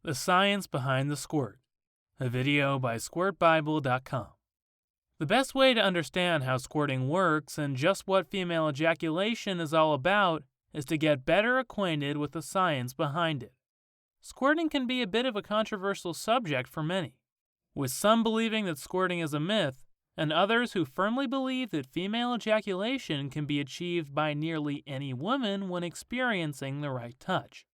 The Science Behind the Squirt, a video by SquirtBible.com. The best way to understand how squirting works and just what female ejaculation is all about is to get better acquainted with the science behind it. Squirting can be a bit of a controversial subject for many, with some believing that squirting is a myth, and others who firmly believe that female ejaculation can be achieved by nearly any woman when experiencing the right touch.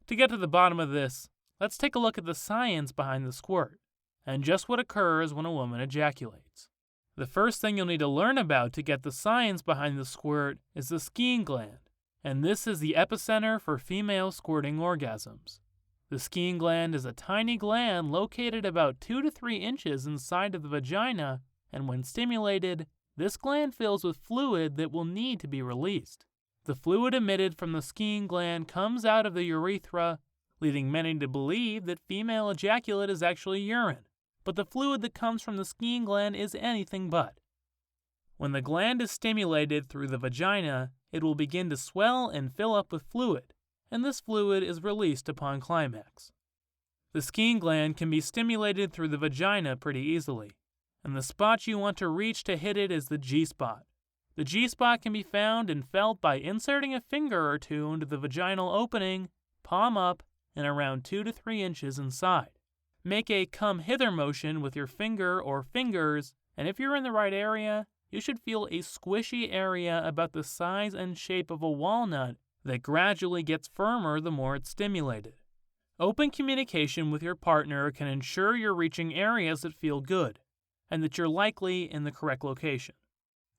To get to the bottom of this, let's take a look at the science behind the squirt, and just what occurs when a woman ejaculates. The first thing you'll need to learn about to get the science behind the squirt is the skiing gland, and this is the epicenter for female squirting orgasms. The skiing gland is a tiny gland located about 2 to 3 inches inside of the vagina, and when stimulated, this gland fills with fluid that will need to be released. The fluid emitted from the skiing gland comes out of the urethra, leading many to believe that female ejaculate is actually urine, but the fluid that comes from the skiing gland is anything but. When the gland is stimulated through the vagina, it will begin to swell and fill up with fluid, and this fluid is released upon climax. The skiing gland can be stimulated through the vagina pretty easily, and the spot you want to reach to hit it is the G-spot. The G-spot can be found and felt by inserting a finger or two into the vaginal opening, palm up, and around 2 to 3 inches inside. Make a come hither motion with your finger or fingers, and if you're in the right area, you should feel a squishy area about the size and shape of a walnut that gradually gets firmer the more it's stimulated. Open communication with your partner can ensure you're reaching areas that feel good, and that you're likely in the correct location.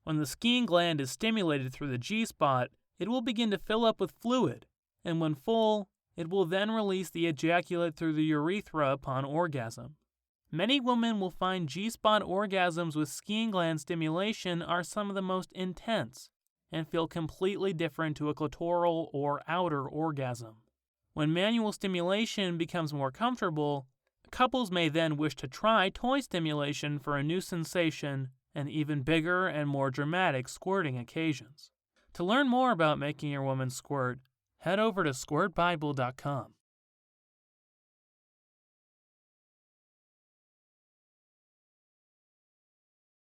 When the skiing gland is stimulated through the G-spot, it will begin to fill up with fluid, and when full, it will then release the ejaculate through the urethra upon orgasm. Many women will find G-spot orgasms with skiing gland stimulation are some of the most intense and feel completely different to a clitoral or outer orgasm. When manual stimulation becomes more comfortable, couples may then wish to try toy stimulation for a new sensation and even bigger and more dramatic squirting occasions. To learn more about making your woman squirt, head over to SquirtBible.com.